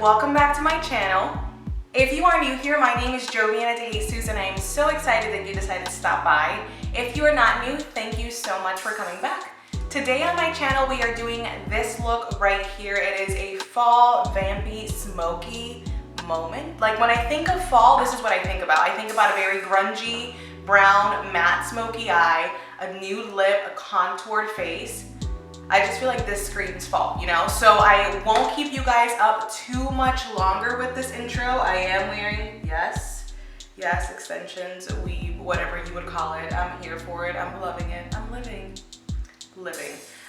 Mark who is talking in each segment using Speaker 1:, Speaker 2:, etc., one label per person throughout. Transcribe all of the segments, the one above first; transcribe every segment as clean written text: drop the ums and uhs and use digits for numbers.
Speaker 1: welcome back to my channel. If you are new here, my name is Joviana De Jesus and I am so excited that you decided to stop by. If you are not new, thank you so much for coming back. Today on my channel, we are doing this look right here. It is a fall vampy smoky moment. Like when I think of fall, this is what I think about. I think about a very grungy, brown, matte smoky eye, a nude lip, a contoured face. I just feel like this screams fall, you know? So I won't keep you guys up too much longer with this intro. I am wearing, yes, extensions, weave, whatever you would call it. I'm here for it. I'm loving it. I'm living.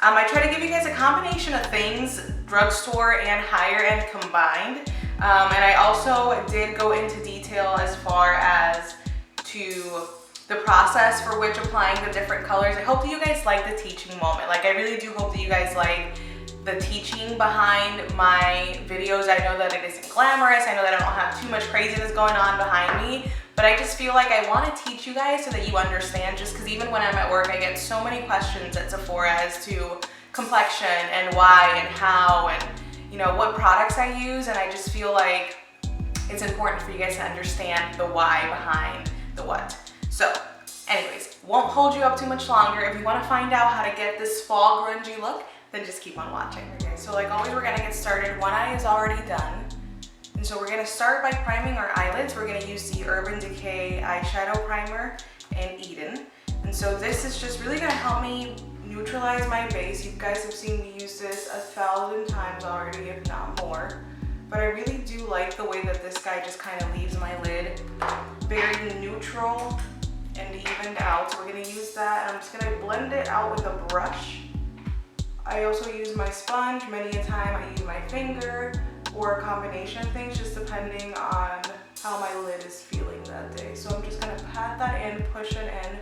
Speaker 1: I try to give you guys a combination of things, drugstore and higher end combined. And I also did go into detail as far as to the process for which applying the different colors. I hope that you guys like the teaching moment. Like I really do hope that you guys like the teaching behind my videos. I know that it isn't glamorous. I know that I don't have too much craziness going on behind me, but I just feel like I want to teach you guys so that you understand, just because even when I'm at work, I get so many questions at Sephora as to complexion and why and how and you know what products I use, and I just feel like it's important for you guys to understand the why behind the what. So anyways, won't hold you up too much longer. If you want to find out how to get this fall grungy look, then just keep on watching. Okay, so like always, we're gonna get started. One eye is already done. And so we're gonna start by priming our eyelids. We're gonna use the Urban Decay eyeshadow primer in Eden. And so this is just really gonna help me neutralize my base. You guys have seen me use this 1,000 times already, if not more. But I really do like the way that this guy just kind of leaves my lid very neutral and evened out. So we're gonna use that, and I'm just gonna blend it out with a brush. I also use my sponge. Many a time I use my finger or a combination of things, just depending on how my lid is feeling that day. So I'm just gonna pat that in, push it in.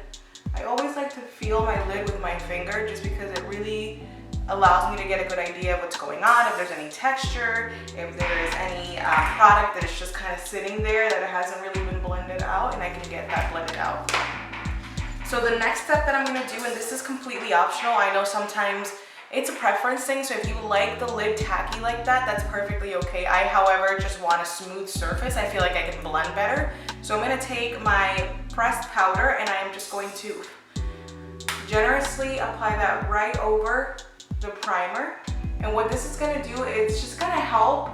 Speaker 1: I always like to feel my lid with my finger just because it really allows me to get a good idea of what's going on, if there's any texture, if there is any product that is just kind of sitting there that it hasn't really been blended out, and I can get that blended out. So the next step that I'm gonna do, and this is completely optional, I know sometimes it's a preference thing, so if you like the lid tacky like that, that's perfectly okay. I, however, just want a smooth surface. I feel like I can blend better. So I'm gonna take my pressed powder and I am just going to generously apply that right over the primer. And what this is gonna do, it's just gonna help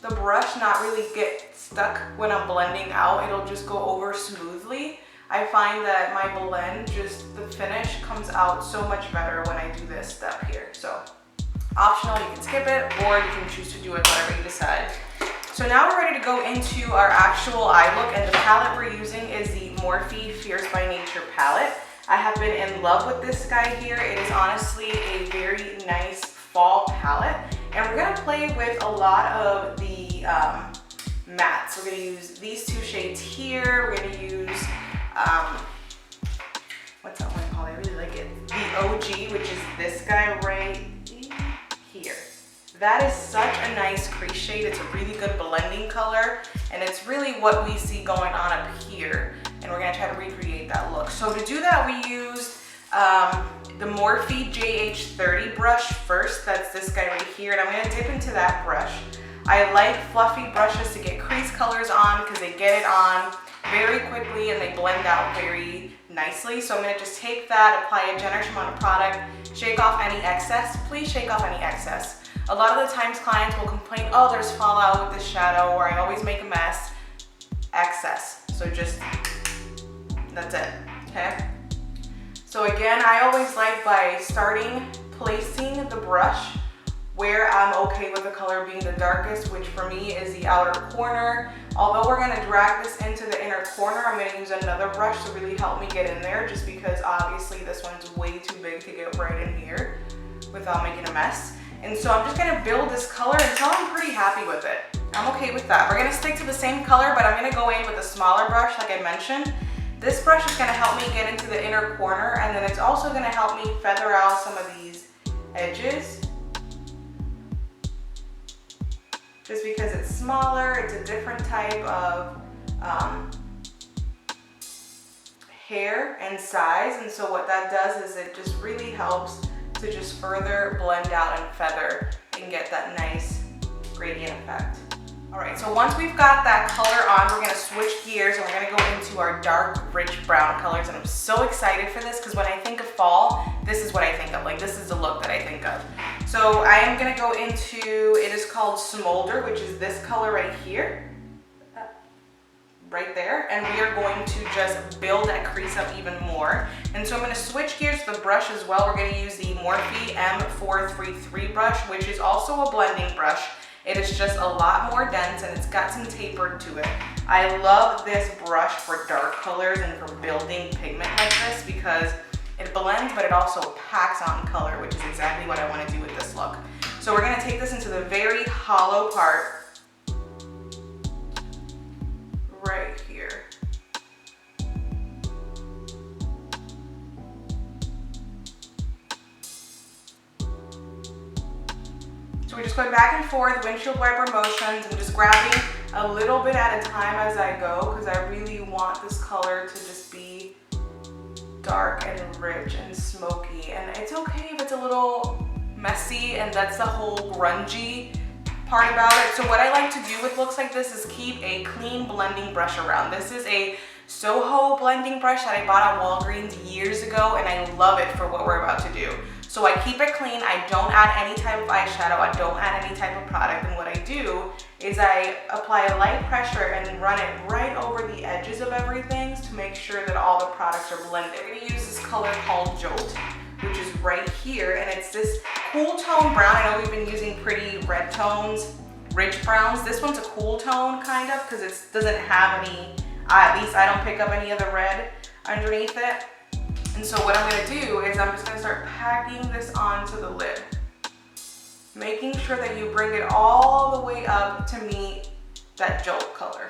Speaker 1: the brush not really get stuck when I'm blending out. It'll just go over smoothly. I find that my blend, just the finish comes out so much better when I do this step here. So optional, you can skip it, or you can choose to do it whatever you decide. So now we're ready to go into our actual eye look, and the palette we're using is the Morphe Fierce by Nature palette. I have been in love with this guy here. It is honestly a very nice fall palette, and we're gonna play with a lot of the mattes. We're gonna use these two shades here. We're gonna use what's that one called? I really like it. The OG, which is this guy right here. That is such a nice crease shade. It's a really good blending color, and it's really what we see going on up here. And we're gonna try to recreate that look. So to do that, we used the Morphe JH30 brush first. That's this guy right here, and I'm gonna dip into that brush. I like fluffy brushes to get crease colors on because they get it on very quickly and they blend out very nicely. So I'm gonna just take that, apply a generous amount of product, shake off any excess. Please shake off any excess. A lot of the times clients will complain, oh, there's fallout with this shadow, or I always make a mess. Excess. So just, that's it, okay? So again, I always like by placing the brush where I'm okay with the color being the darkest, which for me is the outer corner. Although we're gonna drag this into the inner corner, I'm gonna use another brush to really help me get in there, just because obviously this one's way too big to get right in here without making a mess. And so I'm just gonna build this color until I'm pretty happy with it. I'm okay with that. We're gonna stick to the same color, but I'm gonna go in with a smaller brush like I mentioned. This brush is gonna help me get into the inner corner, and then it's also gonna help me feather out some of these edges. Just because it's smaller, it's a different type of hair and size, and so what that does is it just really helps to just further blend out and feather and get that nice gradient effect. All right, so once we've got that color on, we're gonna switch gears and we're gonna go into our dark, rich brown colors. And I'm so excited for this because when I think of fall, this is what I think of. Like, this is the look that I think of. So I am gonna go into, it is called Smolder, which is this color right here. Right there, and we are going to just build that crease up even more. And so I'm going to switch gears to the brush as well. We're going to use the Morphe M433 brush, which is also a blending brush. It is just a lot more dense and it's got some taper to it. I love this brush for dark colors and for building pigment like this because it blends, but it also packs on color, which is exactly what I want to do with this look. So we're going to take this into the very hollow part right here. So we're just going back and forth, windshield wiper motions. I'm just grabbing a little bit at a time as I go because I really want this color to just be dark and rich and smoky. And it's okay if it's a little messy, and that's the whole grungy part about it. So what I like to do with looks like this is keep a clean blending brush around. This is a Soho blending brush that I bought at Walgreens years ago, and I love it for what we're about to do. So I keep it clean. I don't add any type of eyeshadow. I don't add any type of product. And what I do is I apply a light pressure and run it right over the edges of everything to make sure that all the products are blended. We're gonna use this color called Jolt, which is right here, and it's this cool tone brown. I know we've been using pretty red tones, rich browns. This one's a cool tone kind of because it doesn't have any, at least I don't pick up any of the red underneath it. And so what I'm gonna do is I'm just gonna start packing this onto the lid, making sure that you bring it all the way up to meet that Jolt color.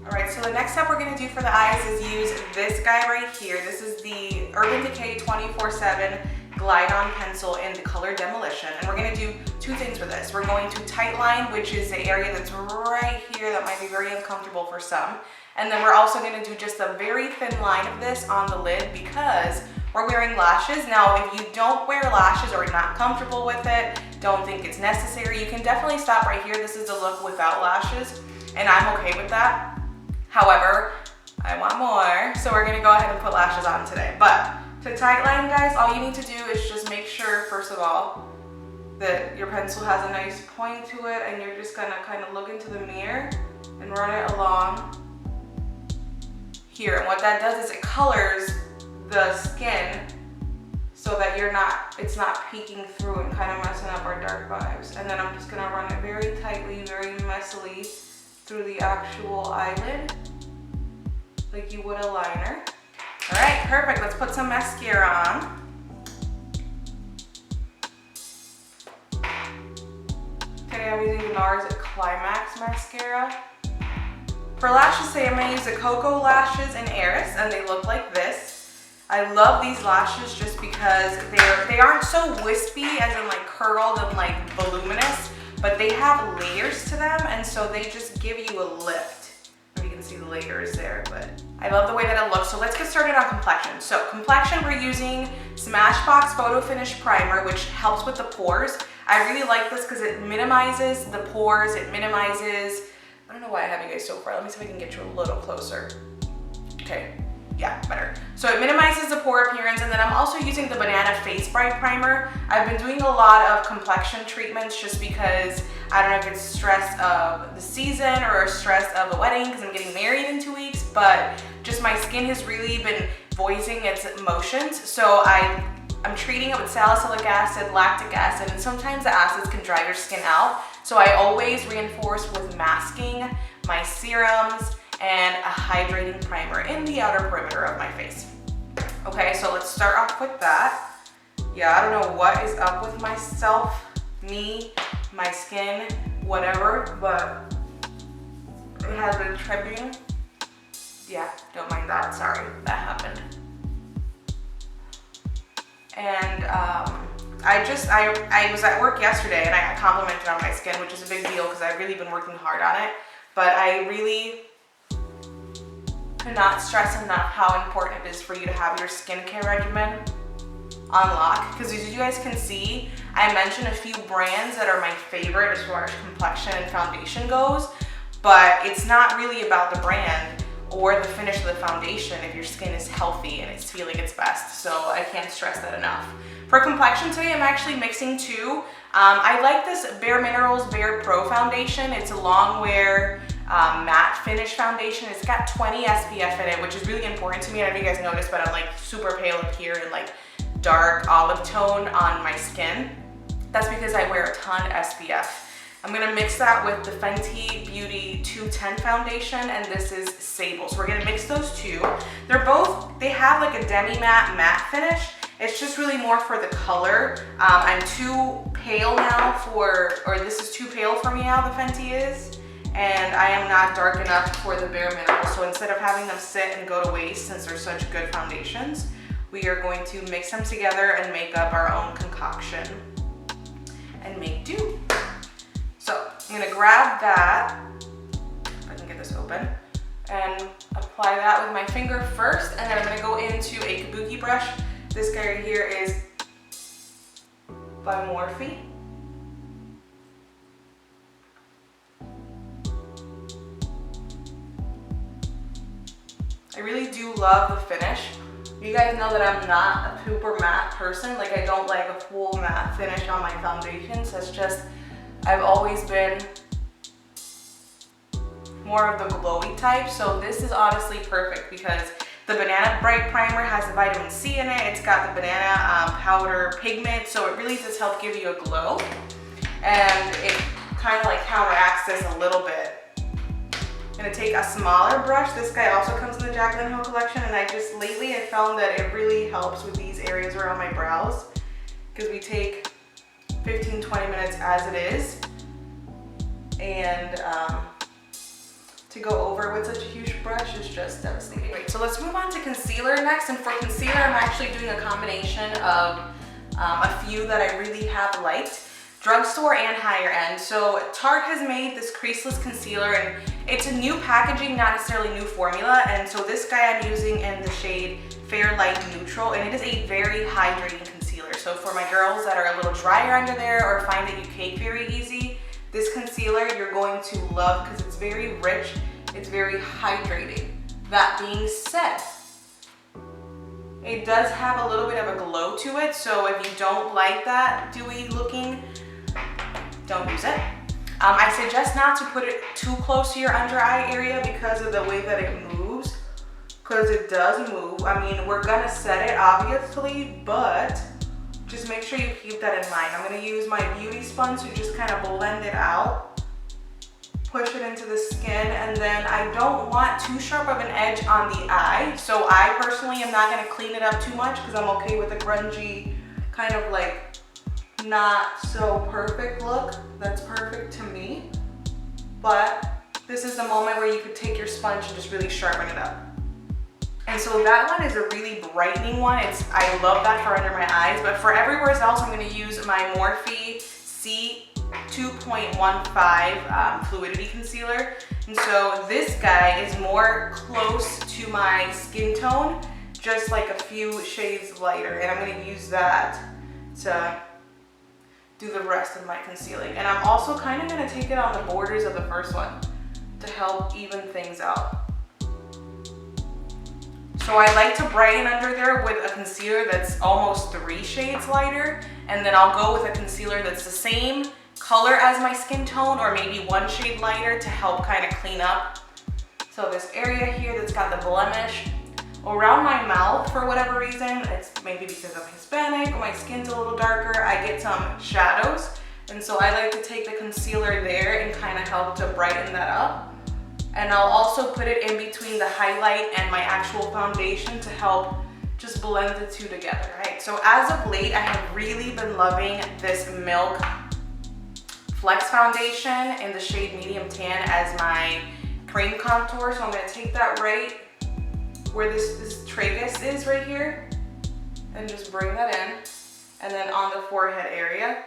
Speaker 1: All right, so the next step we're gonna do for the eyes is use this guy right here. This is the Urban Decay 24/7 Glide On Pencil in the color Demolition. And we're gonna do two things with this. We're going to tight line, which is the area that's right here that might be very uncomfortable for some. And then we're also gonna do just a very thin line of this on the lid because we're wearing lashes. Now, if you don't wear lashes or are not comfortable with it, don't think it's necessary, you can definitely stop right here. This is the look without lashes, and I'm okay with that. However, I want more, so we're gonna go ahead and put lashes on today. But to tight line, guys, all you need to do is just make sure, first of all, that your pencil has a nice point to it, and you're just gonna kind of look into the mirror and run it along here. And what that does is it colors the skin so that it's not peeking through and kind of messing up our dark vibes. And then I'm just gonna run it very tightly, very messily through the actual eyelid, like you would a liner. All right, perfect. Let's put some mascara on. Today I'm using the NARS Climax mascara. For lashes today, I'm gonna use the KOKO lashes in Heiress, and they look like this. I love these lashes just because they aren't so wispy, as in like curled and like voluminous, but they have layers to them, and so they just give you a lift. You can see the layers there, but I love the way that it looks. So let's get started on complexion. So complexion, we're using Smashbox Photo Finish Primer, which helps with the pores. I really like this because it minimizes the pores, it minimizes, I don't know why I have you guys so far. Let me see if I can get you a little closer. Okay, yeah, better. So it minimizes the pore appearance, and then I'm also using the Banana Face Bright Primer. I've been doing a lot of complexion treatments just because I don't know if it's stress of the season or stress of a wedding because I'm getting married in 2 weeks, but just my skin has really been voicing its emotions. So I'm treating it with salicylic acid, lactic acid, and sometimes the acids can dry your skin out. So I always reinforce with masking, my serums, and a hydrating primer in the outer perimeter of my face. Okay, so let's start off with that. Yeah, I don't know what is up with myself, me, my skin, whatever, but it has been tripping. Yeah, don't mind that, sorry, that happened. And I was at work yesterday and I complimented on my skin, which is a big deal because I've really been working hard on it. But I really cannot stress enough how important it is for you to have your skincare regimen unlock, because as you guys can see, I mentioned a few brands that are my favorite as far as complexion and foundation goes, but it's not really about the brand or the finish of the foundation if your skin is healthy and it's feeling its best. So I can't stress that enough. For complexion today, I'm actually mixing two. I like this Bare Minerals Bare Pro Foundation. It's a long wear matte finish foundation. It's got 20 SPF in it, which is really important to me. I don't know if you guys noticed, but I'm like super pale up here and like dark olive tone on my skin. That's because I wear a ton of SPF. I'm gonna mix that with the Fenty Beauty 210 foundation, and this is Sable. So we're gonna mix those two. They have like a demi-matte matte finish. It's just really more for the color. I'm too pale now this is too pale for me now, the Fenty is, and I am not dark enough for the Bare Minerals. So instead of having them sit and go to waste, since they're such good foundations, we are going to mix them together and make up our own concoction and make do. So I'm gonna grab that, if I can get this open, and apply that with my finger first, and then I'm gonna go into a kabuki brush. This guy right here is by Morphe. I really do love the finish. You guys know that I'm not a super matte person. Like, I don't like a full matte finish on my foundations. That's just, I've always been more of the glowy type. So this is honestly perfect because the Banana Bright Primer has the vitamin C in it. It's got the banana powder pigment. So it really does help give you a glow. And it kind of like counteracts this a little bit. I'm gonna take a smaller brush. This guy also comes in the Jaclyn Hill collection, and I just lately have found that it really helps with these areas around my brows, because we take 15-20 minutes as it is, and to go over with such a huge brush is just devastating. Wait, so let's move on to concealer next, and for concealer I'm actually doing a combination of a few that I really have liked, drugstore and higher end. So Tarte has made this creaseless concealer, and it's a new packaging, not necessarily new formula. And so this guy I'm using in the shade Fair Light Neutral, and it is a very hydrating concealer. So for my girls that are a little drier under there or find that you cake very easy, this concealer you're going to love because it's very rich, it's very hydrating. That being said, it does have a little bit of a glow to it, so if you don't like that dewy looking, don't use it. I suggest not to put it too close to your under eye area because of the way that it moves, because it does move. I mean, we're gonna set it obviously, but just make sure you keep that in mind. I'm gonna use my beauty sponge to just kind of blend it out, push it into the skin, and then I don't want too sharp of an edge on the eye. So I personally am not gonna clean it up too much because I'm okay with a grungy kind of like not so perfect look. That's perfect to me. But this is the moment where you could take your sponge and just really sharpen it up. And so that one is a really brightening one. I love that for under my eyes, but for everywhere else, I'm gonna use my Morphe C2.15 Fluidity Concealer. And so this guy is more close to my skin tone, just like a few shades lighter. And I'm gonna use that to do the rest of my concealing. And I'm also kind of gonna take it on the borders of the first one to help even things out. So I like to brighten under there with a concealer that's almost 3 shades lighter, and then I'll go with a concealer that's the same color as my skin tone or maybe 1 shade lighter to help kind of clean up. So this area here that's got the blemish around my mouth, for whatever reason, it's maybe because I'm Hispanic or my skin's a little darker, I get some shadows. And so I like to take the concealer there and kind of help to brighten that up. And I'll also put it in between the highlight and my actual foundation to help just blend the two together, right? So as of late, I have really been loving this Milk Flex Foundation in the shade Medium Tan as my cream contour. So I'm gonna take that right where this tragus is right here and just bring that in, and then on the forehead area.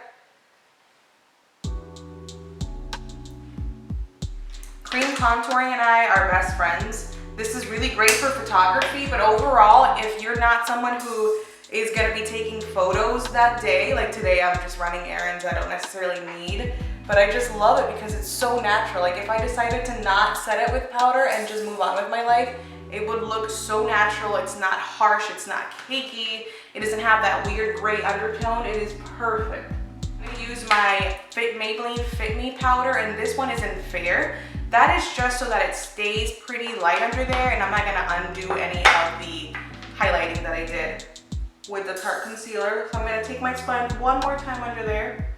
Speaker 1: Cream contouring and I are best friends. This is really great for photography, but overall, if you're not someone who is gonna be taking photos that day. Like today I'm just running errands I don't necessarily need, but I just love it because it's so natural. Like if I decided to not set it with powder and just move on with my life, it would look so natural. It's not harsh, it's not cakey, it doesn't have that weird gray undertone. It is perfect. I'm gonna use my Maybelline Fit Me powder, and this one is in Fair. That is just so that it stays pretty light under there, and I'm not gonna undo any of the highlighting that I did with the Tarte concealer. So I'm gonna take my sponge one more time under there.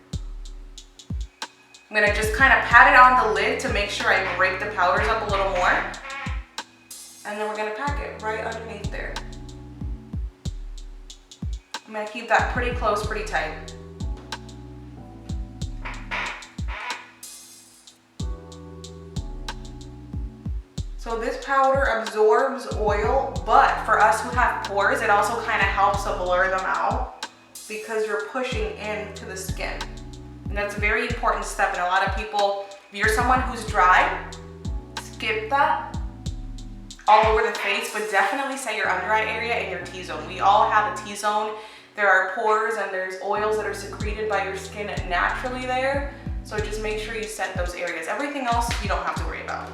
Speaker 1: I'm gonna just kind of pat it on the lid to make sure I break the powders up a little more. And then we're gonna pack it right underneath there. I'm gonna keep that pretty close, pretty tight. So this powder absorbs oil, but for us who have pores, it also kind of helps to blur them out because you're pushing into the skin. And that's a very important step. And a lot of people, if you're someone who's dry, skip that all over the face, but definitely set your under eye area and your T-zone. We all have a T-zone. There are pores and there's oils that are secreted by your skin naturally there. So just make sure you set those areas. Everything else you don't have to worry about.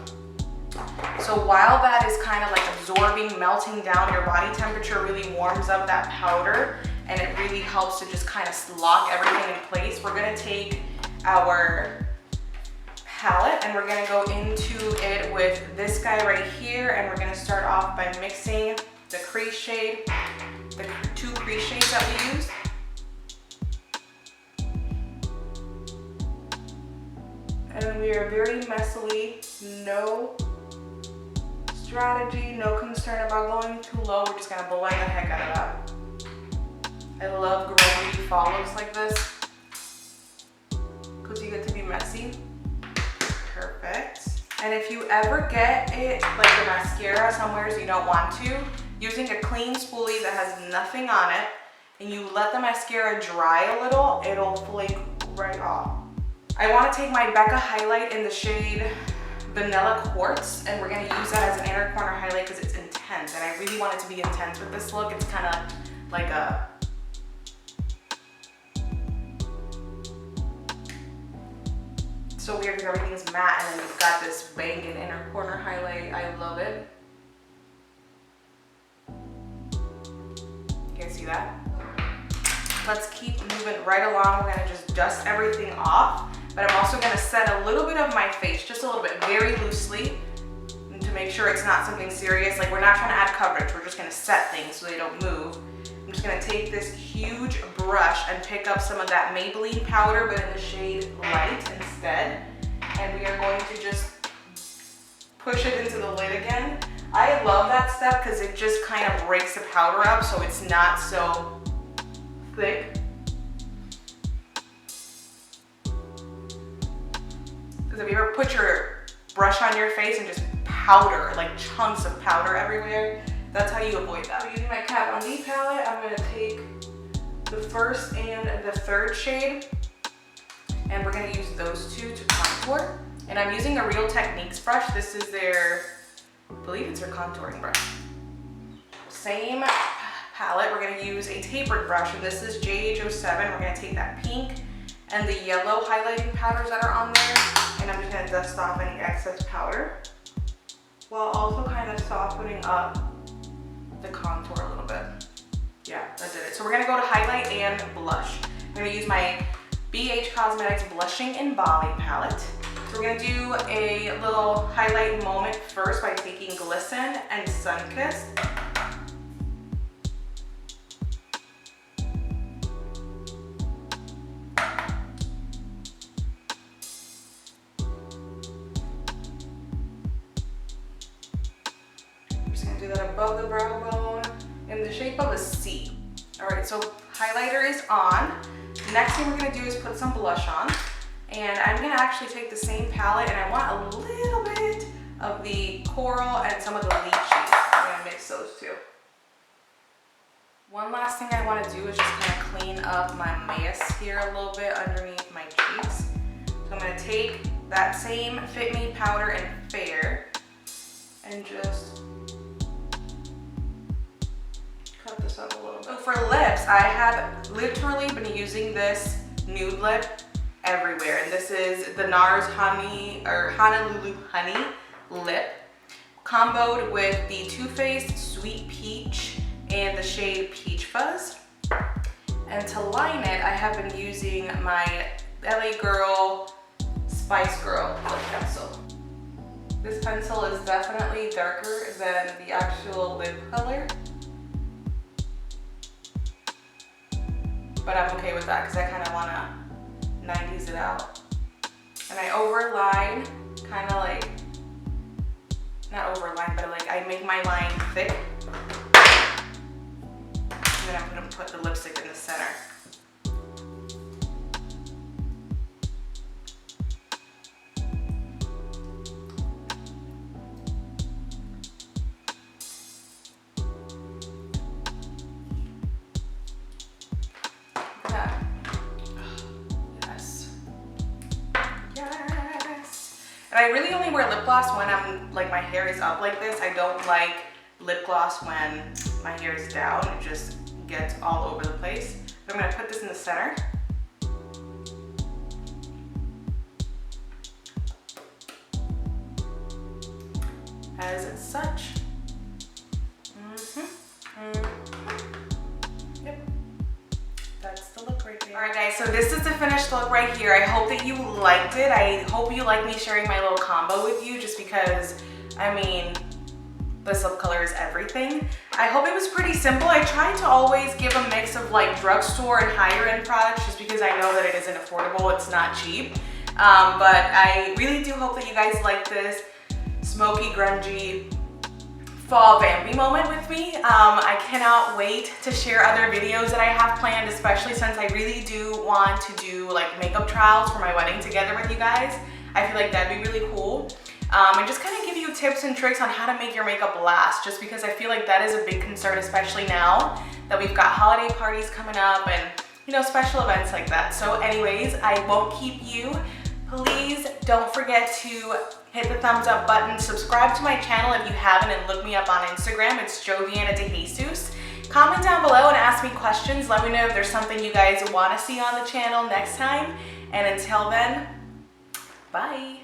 Speaker 1: So while that is kind of like absorbing, melting down, your body temperature really warms up that powder and it really helps to just kind of lock everything in place. We're gonna take our palette and we're gonna go into it with this guy right here, and we're gonna start off by mixing the crease shade, the two crease shades that we use. And we are very messily, no strategy, no concern about going too low. We're just gonna blend the heck out of that. I love growing fall looks like this because you get to be messy. Perfect. And if you ever get it like the mascara somewhere you don't want to, using a clean spoolie that has nothing on it and you let the mascara dry a little, it'll flake right off. I want to take my Becca highlight in the shade Vanilla Quartz, and we're going to use that as an inner corner highlight because it's intense, and I really want it to be intense with this look. It's kind of like a so weird because everything is matte and then you've got this banging inner corner highlight. I love it. You guys see that? Let's keep moving right along. We're gonna just dust everything off, but I'm also gonna set a little bit of my face, just a little bit, very loosely, to make sure it's not something serious. Like, we're not trying to add coverage, we're just gonna set things so they don't move. I'm just gonna take this huge brush and pick up some of that Maybelline powder, but in the shade Light instead. And we are going to just push it into the lid again. I love that step because it just kind of breaks the powder up so it's not so thick. Because if you ever put your brush on your face and just powder, like chunks of powder everywhere, that's how you avoid that. So using my Kat Von D palette, I'm going to take the first and the third shade, and we're going to use those two to contour. And I'm using a Real Techniques brush. This is their, I believe it's their contouring brush. Same palette, we're going to use a tapered brush, and this is JH07. We're going to take that pink and the yellow highlighting powders that are on there, and I'm just going to dust off any excess powder while also kind of softening up the contour a little bit. Yeah, that did it. So we're gonna go to highlight and blush. I'm gonna use my BH Cosmetics Blushing in Bali palette. So we're gonna do a little highlight moment first by taking Glisten and Sunkissed. Do that above the brow bone in the shape of a C. All right, so highlighter is on. Next thing we're gonna do is put some blush on. And I'm gonna actually take the same palette and I want a little bit of the coral and some of the lychee. I'm gonna mix those two. One last thing I wanna do is just kind of clean up my mess here a little bit underneath my cheeks. So I'm gonna take that same Fit Me powder in Fair and just cut this up a little bit. So for lips, I have literally been using this nude lip everywhere, and this is the NARS Honolulu Honey lip, comboed with the Too Faced Sweet Peach and the shade Peach Fuzz. And to line it, I have been using my LA Girl Spice Girl lip pencil. This pencil is definitely darker than the actual lip color, but I'm okay with that because I kind of want to 90s it out. And I overline, kind of like, not overline, but like I make my line thick. And then I'm going to put the lipstick in the center. And I really only wear lip gloss when I'm like my hair is up like this. I don't like lip gloss when my hair is down. It just gets all over the place. So I'm gonna put this in the center. As such. Yep. That's the look right there. All right guys, so this is the finished look right here. I hope that you liked it. I hope you like me sharing my little combo with you, just because, I mean, this lip color is everything. I hope it was pretty simple. I tried to always give a mix of like drugstore and higher end products, just because I know that it isn't affordable, it's not cheap. But I really do hope that you guys like this smoky, grungy, fall vampy moment with me. I cannot wait to share other videos that I have planned, especially since I really do want to do like makeup trials for my wedding together with you guys. I feel like that'd be really cool. And just kind of give you tips and tricks on how to make your makeup last, just because I feel like that is a big concern, especially now that we've got holiday parties coming up and, you know, special events like that. So anyways, I won't keep you. Please don't forget to hit the thumbs up button, subscribe to my channel if you haven't, and look me up on Instagram. It's Joviana De Jesus. Comment down below and ask me questions. Let me know if there's something you guys want to see on the channel next time. And until then, bye.